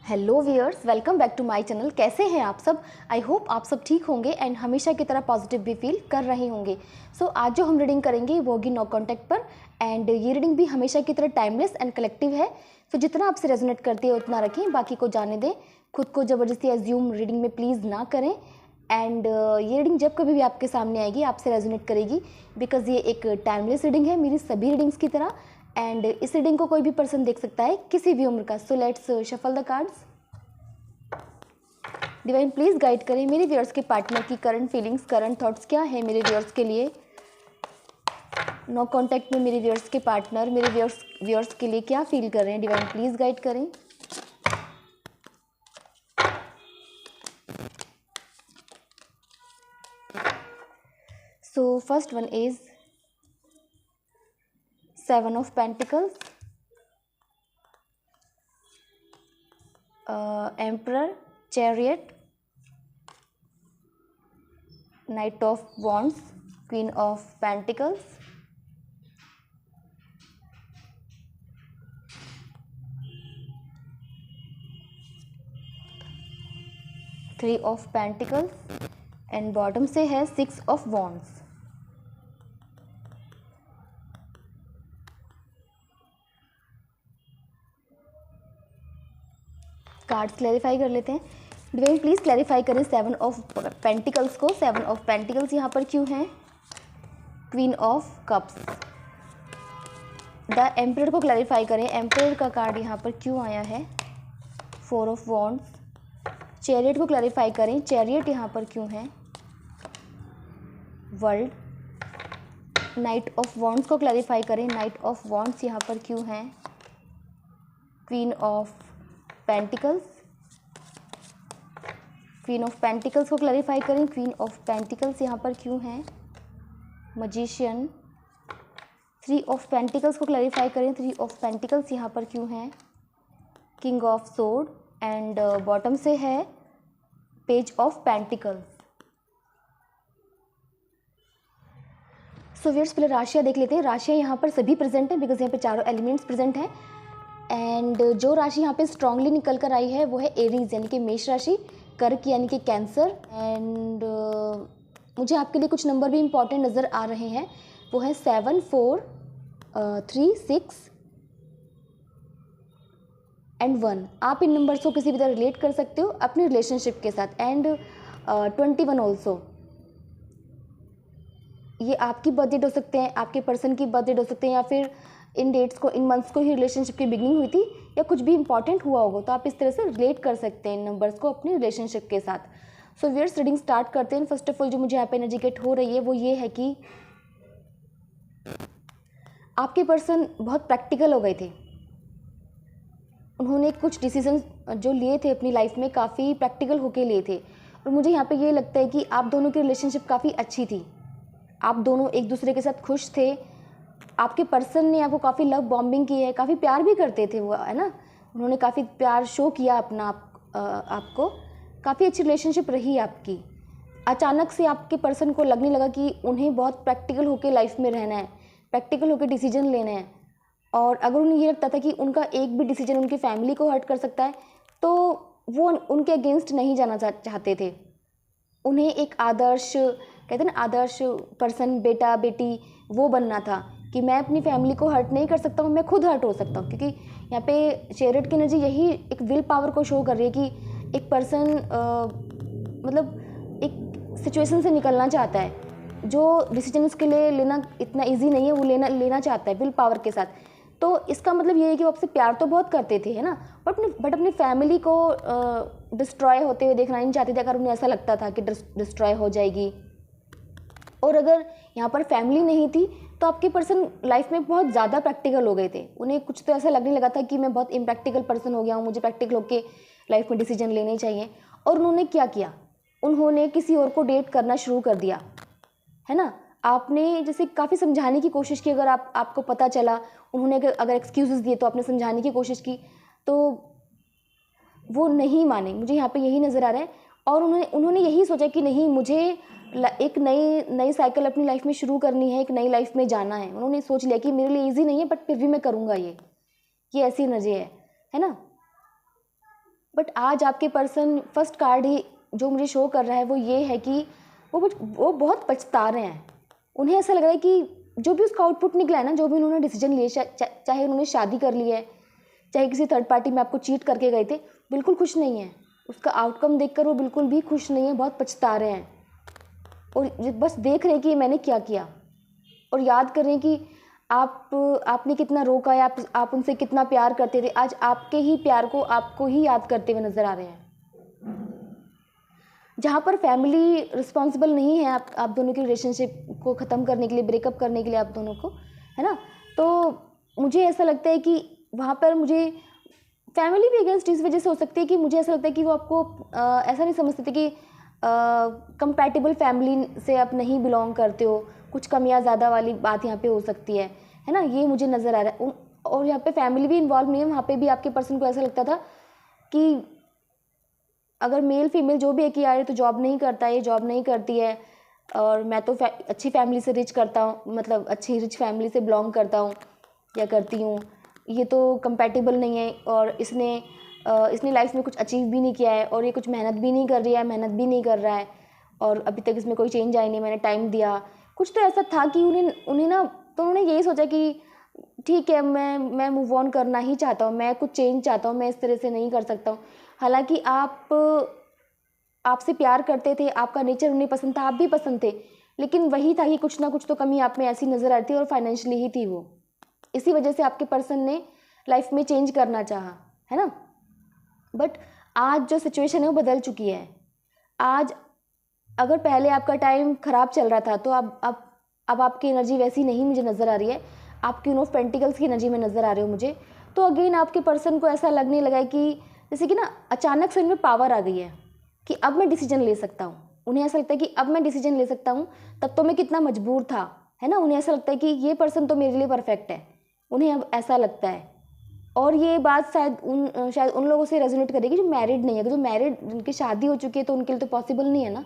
Hello viewers, welcome back to my channel. कैसे हैं आप सब? आई होप आप सब ठीक होंगे एंड हमेशा की तरह पॉजिटिव भी फील कर रहे होंगे। सो आज जो हम रीडिंग करेंगे वो होगी नो कॉन्टैक्ट पर, एंड ये रीडिंग भी हमेशा की तरह टाइमलेस एंड कलेक्टिव है। सो जितना आपसे रेजोनेट करती है उतना रखें, बाकी को जाने दें। खुद को ज़बरदस्ती एज्यूम रीडिंग में प्लीज़ ना करें। एंड ये रीडिंग जब कभी भी आपके सामने आएगी आपसे रेजोनेट करेगी, बिकॉज ये एक टाइमलेस रीडिंग है मेरी सभी रीडिंग्स की तरह। एंड इस रीडिंग को कोई भी पर्सन देख सकता है, किसी भी उम्र का। So let's shuffle the cards. Divine please guide करें मेरे व्यूअर्स के पार्टनर की करंट फीलिंग्स, करंट थॉट्स क्या है मेरे व्यूअर्स के लिए। नो कॉन्टैक्ट में मेरे व्यूअर्स के पार्टनर मेरे व्यूअर्स के लिए क्या फील कर रहे हैं, डिवाइन प्लीज़ गाइड करें। So first one is 7 of Pentacles, Emperor, Chariot, Knight of Wands, Queen of Pentacles, Three of Pentacles and bottom से है 6 of Wands। कार्ड्स क्लैरिफाई कर लेते हैं। डिवाइन प्लीज़ क्लैरिफाई करें 7 of Pentacles को। 7 of Pentacles यहाँ पर क्यों है? Queen of cups. The emperor को क्लैरिफाई करें, एम्परर का कार्ड यहाँ पर क्यों आया है? 4 of Wands। चैरियट को क्लैरिफाई करें, चैरियट यहाँ पर क्यों है? वर्ल्ड। नाइट ऑफ वॉन्ड्स को क्लैरिफाई करें, नाइट ऑफ वॉन्ड्स यहाँ पर क्यों है? Queen of pentacles. Queen of pentacles को क्लैरिफाई करें, क्वीन ऑफ पेंटिकल्स यहाँ पर क्यों है? मजिशियन। 3 of पेंटिकल्स को क्लैरिफाई करें, 3 of पेंटिकल्स यहाँ पर क्यों है? King of sword and bottom से है page of pentacles. So viewers पहले राशियाँ देख लेते हैं। राशियाँ यहाँ पर सभी प्रेजेंट हैं, बिकॉज यहाँ पे चारों एलिमेंट्स प्रेजेंट हैं। एंड जो राशि यहाँ पे स्ट्रांगली निकल कर आई है वो है एरीज यानी कि मेष राशि, कर्क यानी कि कैंसर। एंड मुझे आपके लिए कुछ नंबर भी इंपॉर्टेंट नज़र आ रहे हैं, वो है 7, 4, 3, 6 एंड 1। आप इन नंबर्स को किसी भी तरह रिलेट कर सकते हो अपने रिलेशनशिप के साथ। एंड 21 ऑल्सो, ये आपकी बर्थ डेट हो सकते हैं, आपके पर्सन की बर्थ डेट हो सकते हैं, या फिर इन डेट्स को, इन मंथ्स को ही रिलेशनशिप की बिगनिंग हुई थी या कुछ भी इंपॉर्टेंट हुआ होगा, तो आप इस तरह से रिलेट कर सकते हैं इन नंबर्स को अपने रिलेशनशिप के साथ। सो व्यूअर्स रीडिंग स्टार्ट करते हैं। फर्स्ट ऑफ ऑल जो मुझे यहाँ पे एनर्जी गेट हो रही है वो ये है कि आपके पर्सन बहुत प्रैक्टिकल हो गए थे। उन्होंने कुछ डिसीजन जो लिए थे अपनी लाइफ में काफ़ी प्रैक्टिकल होके लिए थे, और मुझे यहाँ पे ये लगता है कि आप दोनों की रिलेशनशिप काफ़ी अच्छी थी। आप दोनों एक दूसरे के साथ खुश थे। आपके पर्सन ने आपको काफ़ी लव बॉम्बिंग की है, काफ़ी प्यार भी करते थे वो, है ना। उन्होंने काफ़ी प्यार शो किया अपना आपको। काफ़ी अच्छी रिलेशनशिप रही आपकी। अचानक से आपके पर्सन को लगने लगा कि उन्हें बहुत प्रैक्टिकल होकर लाइफ में रहना है, प्रैक्टिकल होकर डिसीजन लेने हैं। और अगर उन्हें ये लगता था कि उनका एक भी डिसीजन उनकी फैमिली को हर्ट कर सकता है, तो वो उनके अगेंस्ट नहीं जाना चाहते थे। उन्हें एक आदर्श, कहते हैं ना, आदर्श पर्सन, बेटा बेटी वो बनना था कि मैं अपनी फैमिली को हर्ट नहीं कर सकता हूँ, मैं खुद हर्ट हो सकता हूँ। क्योंकि यहाँ पे चैरियट की एनर्जी यही एक विल पावर को शो कर रही है कि एक पर्सन मतलब एक सिचुएशन से निकलना चाहता है, जो डिसीजन उसके लिए लेना इतना ईजी नहीं है, वो लेना चाहता है विल पावर के साथ। तो इसका मतलब ये है कि वो आपसे प्यार तो बहुत करते थे, है ना, बट अपनी फैमिली को डिस्ट्रॉय होते हुए देखना नहीं चाहते थे। अगर उन्हें ऐसा लगता था कि डिस्ट्रॉय हो जाएगी, और अगर यहाँ पर फैमिली नहीं थी, तो आपके पर्सन लाइफ में बहुत ज़्यादा प्रैक्टिकल हो गए थे। उन्हें कुछ तो ऐसा लगने लगा था कि मैं बहुत इम्प्रैक्टिकल पर्सन हो गया हूँ, मुझे प्रैक्टिकल होकर लाइफ में डिसीजन लेने चाहिए। और उन्होंने क्या किया? उन्होंने किसी और को डेट करना शुरू कर दिया, है ना। आपने जैसे काफ़ी समझाने की कोशिश की, अगर आपको पता चला, उन्होंने अगर एक्सक्यूज़ेस दिए तो आपने समझाने की कोशिश की, तो वो नहीं माने। मुझे यहाँ पे यही नज़र आ रहा है। और उन्होंने यही सोचा कि नहीं, मुझे एक नई साइकिल अपनी लाइफ में शुरू करनी है, एक नई लाइफ में जाना है। उन्होंने सोच लिया कि मेरे लिए इजी नहीं है, बट फिर भी मैं करूँगा। ये ऐसी एनर्जी है ना। बट आज आपके पर्सन फर्स्ट कार्ड ही जो मुझे शो कर रहा है वो ये है कि वो बहुत पछता रहे हैं। उन्हें ऐसा लग रहा है कि जो भी उसका आउटपुट निकला है ना, जो भी उन्होंने डिसीजन लिए, चाहे उन्होंने शादी कर ली है, चाहे किसी थर्ड पार्टी में आपको चीट करके गए थे, बिल्कुल खुश नहीं है। उसका आउटकम देखकर वो बिल्कुल भी खुश नहीं है, बहुत पछता रहे हैं और बस देख रहे हैं कि मैंने क्या किया, और याद कर रहे हैं कि आपने कितना रोका है, आप उनसे कितना प्यार करते थे। आज आपके ही प्यार को आपको ही याद करते हुए नज़र आ रहे हैं। जहाँ पर फैमिली रिस्पॉन्सिबल नहीं है आप दोनों की रिलेशनशिप को ख़त्म करने के लिए, ब्रेकअप करने के लिए आप दोनों को, है ना, तो मुझे ऐसा लगता है कि वहाँ पर मुझे फैमिली भी अगेंस्ट इस वजह से हो सकती है कि मुझे ऐसा लगता है कि वो आपको ऐसा नहीं समझते थे कि कंपैटिबल फैमिली से आप नहीं बिलोंग करते हो, कुछ कमियां ज़्यादा वाली बात यहाँ पे हो सकती है ना, ये मुझे नज़र आ रहा है। और यहाँ पे फैमिली भी इन्वॉल्व नहीं है, वहाँ पे भी आपके पर्सन को ऐसा लगता था कि अगर मेल फीमेल जो भी है कि यार तो जॉब नहीं करता है, ये जॉब नहीं करती है, और मैं तो अच्छी फैमिली से रिच करता हूँ, मतलब अच्छी रिच फैमिली से बिलोंग करता हूँ या करती हूँ, ये तो कंपैटिबल नहीं है, और इसने लाइफ में कुछ अचीव भी नहीं किया है, और ये कुछ मेहनत भी नहीं कर रही है, मेहनत भी नहीं कर रहा है, और अभी तक इसमें कोई चेंज आई नहीं, मैंने टाइम दिया। कुछ तो ऐसा था कि उन्हें ना, तो उन्होंने यही सोचा कि ठीक है, मैं मूव ऑन करना ही चाहता हूँ, मैं कुछ चेंज चाहता हूँ, मैं इस तरह से नहीं कर सकता हूँ। हालांकि आपसे प्यार करते थे, आपका नेचर उन्हें पसंद था, आप भी पसंद थे, लेकिन वही था कि कुछ ना कुछ तो कमी आप में ऐसी नज़र आती थी, और फाइनेंशियली ही थी वो। इसी वजह से आपके पर्सन ने लाइफ में चेंज करना चाहा, है ना। बट आज जो सिचुएशन है वो बदल चुकी है। आज अगर पहले आपका टाइम ख़राब चल रहा था, तो अब आपकी एनर्जी वैसी नहीं मुझे नज़र आ रही है, आप क्वीन ऑफ पेंटिकल्स की एनर्जी में नज़र आ रहे हो मुझे। तो अगेन आपके पर्सन को ऐसा लगने लगा है कि जैसे कि ना अचानक से उनमें पावर आ गई है कि अब मैं डिसीजन ले सकता हूँ। उन्हें ऐसा लगता है कि अब मैं डिसीजन ले सकता हूँ, तब तो मैं कितना मजबूर था, है ना। उन्हें ऐसा लगता है कि ये पर्सन तो मेरे लिए परफेक्ट है, उन्हें अब ऐसा लगता है। और ये बात शायद उन लोगों से रेजोनेट करेगी जो मैरिड नहीं है। जो मैरिड, जिनकी शादी हो चुकी है, तो उनके लिए तो पॉसिबल नहीं है ना,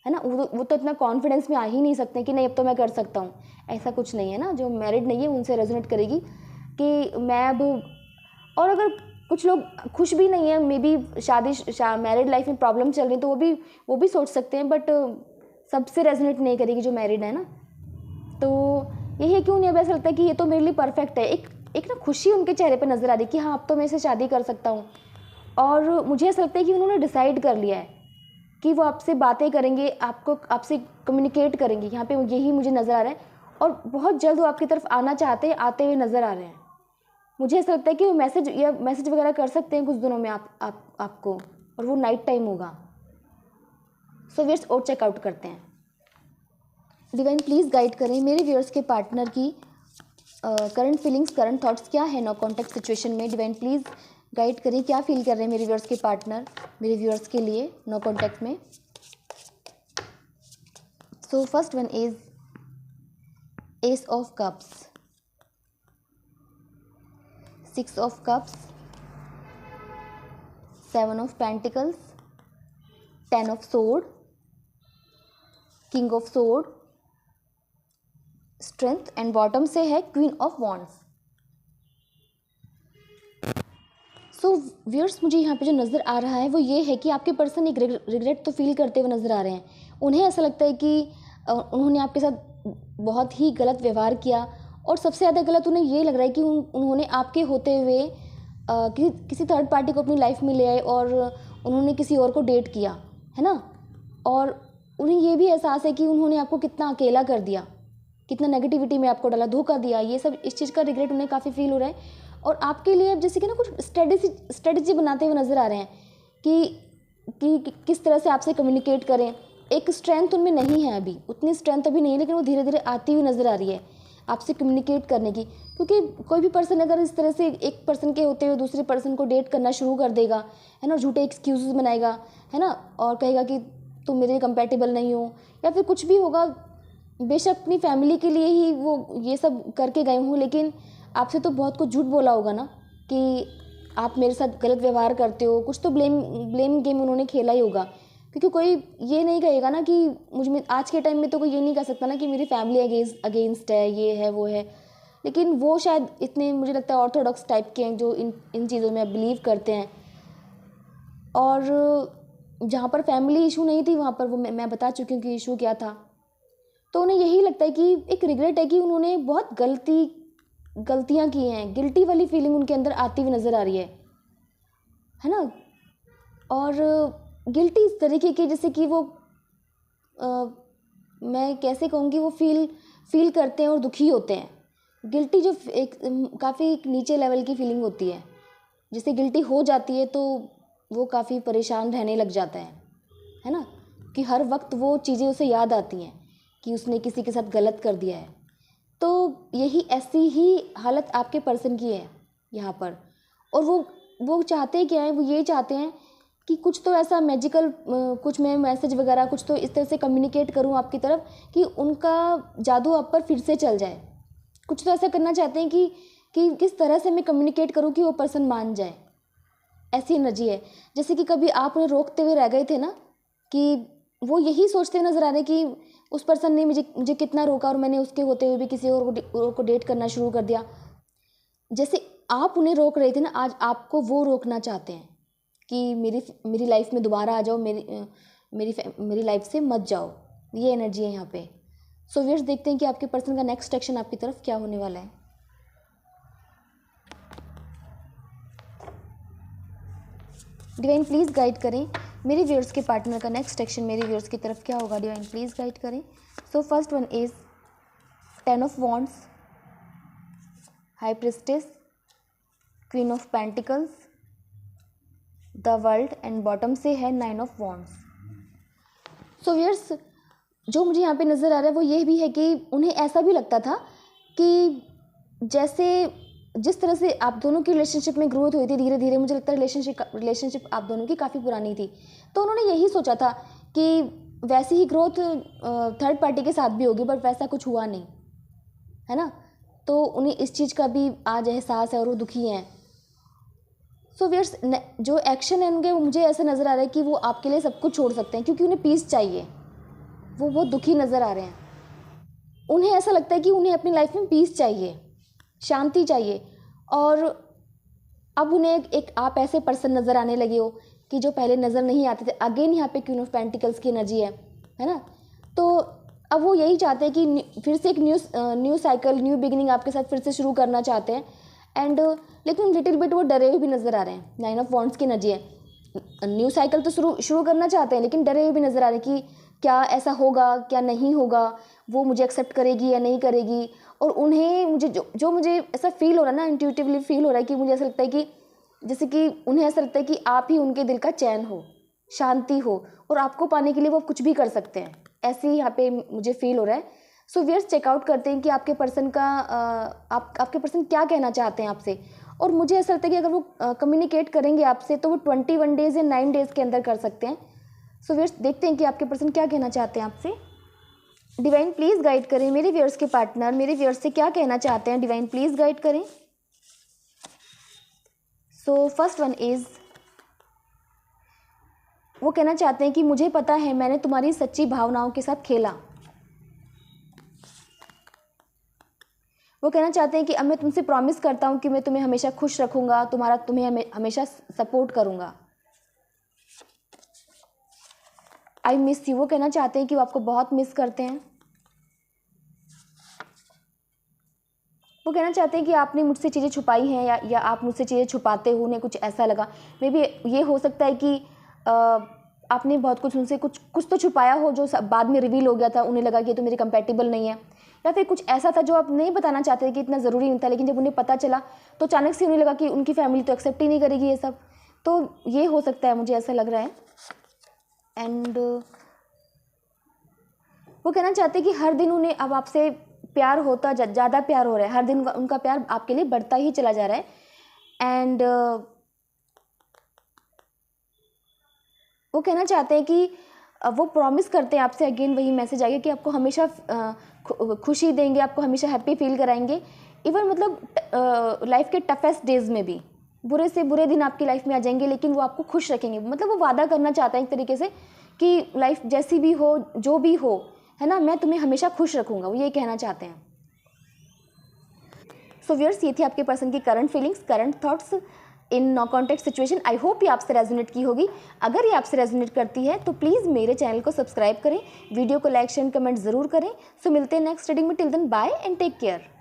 है ना। वो तो इतना कॉन्फिडेंस में आ ही नहीं सकते कि नहीं अब तो मैं कर सकता हूँ, ऐसा कुछ नहीं है ना। जो मैरिड नहीं है उनसे रेजोनेट करेगी कि मैं अब, और अगर कुछ लोग खुश भी नहीं है, मे बी मैरिड लाइफ में प्रॉब्लम चल रही, तो वो भी सोच सकते हैं, बट सबसे रेजोनेट नहीं करेगी जो मैरिड है ना। तो यही है कि उन्हें अब ऐसा लगता है कि ये तो मेरे लिए परफेक्ट है। एक ना खुशी उनके चेहरे पे नज़र आ रही है कि हाँ अब तो मैं इसे शादी कर सकता हूँ। और मुझे ऐसा लगता है कि उन्होंने डिसाइड कर लिया है कि वो आपसे बातें करेंगे, आपसे कम्युनिकेट करेंगे, यहाँ पे यही मुझे नज़र आ रहा है। और बहुत जल्द वो आपकी तरफ आना चाहते हैं, आते हुए नज़र आ रहे हैं। मुझे ऐसा लगता है कि वो मैसेज वगैरह कर सकते हैं कुछ दिनों में आपको, और वो नाइट टाइम होगा। सो व्यूअर्स, और चेकआउट करते हैं। डिवाइन प्लीज़ गाइड करें मेरे व्यूअर्स के पार्टनर की करंट फीलिंग्स, करंट थॉट्स क्या है नो कॉन्टैक्ट सिचुएशन में। डिवाइन प्लीज़ गाइड करें, क्या फील कर रहे हैं मेरे व्यूअर्स के पार्टनर मेरे व्यूअर्स के लिए नो कॉन्टैक्ट में। So first one is S of cups, 6 of cups, 7 of pentacles, 10 of sword, king of sword, strength, and bottom से है queen of wands. So viewers, मुझे यहाँ पे जो नज़र आ रहा है वो ये है कि आपके पर्सन एक रिग्रेट तो फील करते हुए नज़र आ रहे हैं। उन्हें ऐसा लगता है कि उन्होंने आपके साथ बहुत ही गलत व्यवहार किया, और सबसे ज़्यादा गलत उन्हें ये लग रहा है कि उन्होंने आपके होते हुए किसी थर्ड पार्टी को अपनी लाइफ में ले आए, और उन्होंने किसी और को डेट किया, है ना। और उन्हें ये भी एहसास है कि उन्होंने आपको कितना अकेला कर दिया, कितना नेगेटिविटी में आपको डाला, धोखा दिया। ये सब, इस चीज़ का रिग्रेट उन्हें काफ़ी फील हो रहा है। और आपके लिए अब जैसे कि ना कुछ स्ट्रेटेजी बनाते हुए नज़र आ रहे हैं कि किस तरह से आपसे कम्युनिकेट करें। एक स्ट्रेंथ उनमें नहीं है अभी, उतनी स्ट्रेंथ अभी नहीं है, लेकिन वो धीरे धीरे आती हुई नज़र आ रही है आपसे कम्युनिकेट करने की। क्योंकि कोई भी पर्सन अगर इस तरह से एक पर्सन के होते हुए दूसरे पर्सन को डेट करना शुरू कर देगा, है ना, झूठे एक्सक्यूजेस बनाएगा, है ना, और कहेगा कि तुम मेरे कंपैटिबल नहीं हो, या फिर कुछ भी होगा। बेशक अपनी फैमिली के लिए ही वो ये सब करके गए हों, लेकिन आपसे तो बहुत कुछ झूठ बोला होगा ना कि आप मेरे साथ गलत व्यवहार करते हो। कुछ तो ब्लेम गेम उन्होंने खेला ही होगा, क्योंकि कोई ये नहीं कहेगा ना कि मुझ में आज के टाइम में तो कोई ये नहीं कह सकता ना कि मेरी फैमिली अगेंस्ट है, ये है वो है। लेकिन वो शायद इतने, मुझे लगता है, ऑर्थोडॉक्स टाइप के हैं जो इन चीज़ों में बिलीव करते हैं। और जहाँ पर फैमिली इशू नहीं थी वहाँ पर वो मैं बता चुकी हूँ कि इशू क्या था। तो उन्हें यही लगता है कि एक रिग्रेट है कि उन्होंने बहुत गलतियाँ की हैं, गिल्टी वाली फीलिंग उनके अंदर आती हुई नज़र आ रही है ना। और गिल्टी इस तरीके की जैसे कि वो मैं कैसे कहूँगी, वो फील करते हैं और दुखी होते हैं। गिल्टी जो एक काफ़ी एक नीचे लेवल की फीलिंग होती है, जिससे गिल्टी हो जाती है तो वो काफ़ी परेशान रहने लग जाता है ना, कि हर वक्त वो चीज़ें उसे याद आती हैं कि उसने किसी के साथ गलत कर दिया है। तो यही ऐसी ही हालत आपके पर्सन की है यहाँ पर। और वो चाहते क्या है, वो ये चाहते हैं कि कुछ तो ऐसा मैजिकल, कुछ मैं मैसेज वगैरह कुछ तो इस तरह से कम्युनिकेट करूँ आपकी तरफ कि उनका जादू आप पर फिर से चल जाए। कुछ तो ऐसा करना चाहते हैं कि किस तरह से मैं कम्युनिकेट करूँ कि वो पर्सन मान जाए। ऐसी एनर्जी है जैसे कि कभी आप उन्हें रोकते हुए रह गए थे ना, कि वो यही सोचते हुए नज़र आ रहे कि उस पर्सन ने मुझे कितना रोका और मैंने उसके होते हुए भी किसी और को डेट करना शुरू कर दिया। जैसे आप उन्हें रोक रहे थे ना, आज आपको वो रोकना चाहते हैं कि मेरी लाइफ में दोबारा आ जाओ, मेरी लाइफ से मत जाओ। ये एनर्जी है यहाँ पे। सो व्यूअर्स, देखते हैं कि आपके पर्सन का नेक्स्ट एक्शन आपकी तरफ क्या होने वाला है। डिवाइन प्लीज़ गाइड करें मेरे व्यूअर्स के पार्टनर का नेक्स्ट एक्शन मेरे व्यूअर्स की तरफ क्या होगा। डिवाइन प्लीज़ गाइड करें। So first one is 10 of wands, high priestess, queen of pentacles, the world, and bottom से है 9 ऑफ वॉन्ड्स। सो व्यूअर्स, जो मुझे यहाँ पे नज़र आ रहा है वो ये भी है कि उन्हें ऐसा भी लगता था कि जिस तरह से आप दोनों की रिलेशनशिप में ग्रोथ हुई थी धीरे धीरे, मुझे लगता है रिलेशनशिप आप दोनों की काफ़ी पुरानी थी। तो उन्होंने यही सोचा था कि वैसी ही ग्रोथ थर्ड पार्टी के साथ भी होगी, बट वैसा कुछ हुआ नहीं, है ना। तो उन्हें इस चीज़ का भी आज एहसास है और वो दुखी हैं। सो व्यूअर्स, जो एक्शन है उनके, मुझे ऐसा नज़र आ रहा है कि वो आपके लिए सब कुछ छोड़ सकते हैं क्योंकि उन्हें पीस चाहिए। वो बहुत दुखी नज़र आ रहे हैं। उन्हें ऐसा लगता है कि उन्हें अपनी लाइफ में पीस चाहिए, शांति चाहिए। और अब उन्हें एक आप ऐसे पर्सन नज़र आने लगे हो कि जो पहले नज़र नहीं आते थे। अगेन यहाँ पे क्वीन ऑफ पेंटिकल्स की एनर्जी है ना। तो अब वो यही चाहते हैं कि फिर से एक न्यू साइकिल, न्यू बिगिनिंग आपके साथ फिर से शुरू करना चाहते हैं। एंड लेकिन लिटिल बिट वो डरे हुए भी नज़र आ रहे हैं। 9 ऑफ वॉन्ड्स की एनर्जी है। न्यू साइकिल तो शुरू करना चाहते हैं लेकिन डरे हुए भी नज़र आ रहे हैं कि क्या ऐसा होगा, क्या नहीं होगा, वो मुझे एक्सेप्ट करेगी या नहीं करेगी। और उन्हें मुझे ऐसा फील हो रहा है ना, इंट्यूटिवली फील हो रहा है कि मुझे ऐसा लगता है कि जैसे कि उन्हें ऐसा लगता है कि आप ही उनके दिल का चैन हो, शांति हो, और आपको पाने के लिए वो कुछ भी कर सकते हैं। ऐसे ही यहाँ पे मुझे फील हो रहा है। सो व्यूअर्स, चेकआउट करते हैं कि आपके पर्सन का आपके पर्सन क्या कहना चाहते हैं आपसे। और मुझे ऐसा लगता है कि अगर वो कम्युनिकेट करेंगे आपसे तो वो 21 डेज़ या 9 डेज़ के अंदर कर सकते हैं। सो व्यूअर्स, देखते हैं कि आपके पर्सन क्या कहना चाहते हैं आपसे। डिवाइन प्लीज़ गाइड करें मेरे व्यूअर्स के पार्टनर मेरे व्यूअर्स से क्या कहना चाहते हैं। डिवाइन प्लीज़ गाइड करें। सो फर्स्ट वन इज़, वो कहना चाहते हैं कि मुझे पता है मैंने तुम्हारी सच्ची भावनाओं के साथ खेला। वो कहना चाहते हैं कि अब मैं तुमसे प्रॉमिस करता हूँ कि मैं तुम्हें हमेशा खुश रखूँगा, तुम्हें हमेशा सपोर्ट करूँगा। आई मिस यू, वो कहना चाहते हैं कि वो आपको बहुत मिस करते हैं। वो कहना चाहते हैं कि आपने मुझसे चीज़ें छुपाई हैं या आप मुझसे चीज़ें छुपाते हो, उन्हें कुछ ऐसा लगा। मे बी ये हो सकता है कि आपने बहुत कुछ उनसे कुछ तो छुपाया हो जो बाद में रिवील हो गया था। उन्हें लगा कि ये तो मेरे कंपेटेबल नहीं है, या फिर कुछ ऐसा था जो आप नहीं बताना चाहते कि इतना ज़रूरी नहीं था, लेकिन जब उन्हें पता चला तो अचानक से उन्हें लगा कि उनकी फैमिली तो एक्सेप्ट ही नहीं करेगी ये सब। तो ये हो सकता है, मुझे ऐसा लग रहा है। एंड वो कहना चाहते हैं कि हर दिन उन्हें अब आपसे प्यार होता, ज़्यादा प्यार हो रहा है। हर दिन उनका प्यार आपके लिए बढ़ता ही चला जा रहा है। एंड वो कहना चाहते हैं कि वो प्रॉमिस करते हैं आपसे, अगेन वही मैसेज आएगा कि आपको हमेशा खुशी देंगे, आपको हमेशा हैप्पी फील कराएंगे। इवन मतलब लाइफ के टफेस्ट डेज में भी, बुरे से बुरे दिन आपकी लाइफ में आ जाएंगे लेकिन वो आपको खुश रखेंगे। मतलब वो वादा करना चाहता है एक तरीके से कि लाइफ जैसी भी हो, जो भी हो, है ना, मैं तुम्हें हमेशा खुश रखूँगा। वो ये कहना चाहते हैं। सो व्यूअर्स, ये थी आपके पर्सन की current feelings, current thoughts. In no contact situation. I hope ये आपसे रेजोनेट की होगी। अगर ये आपसे रेजोनेट करती है तो प्लीज़ मेरे चैनल को सब्सक्राइब करें, वीडियो को लाइक शेयर कमेंट ज़रूर करें। सो मिलते हैं नेक्स्ट रीडिंग में। Till then bye and take care.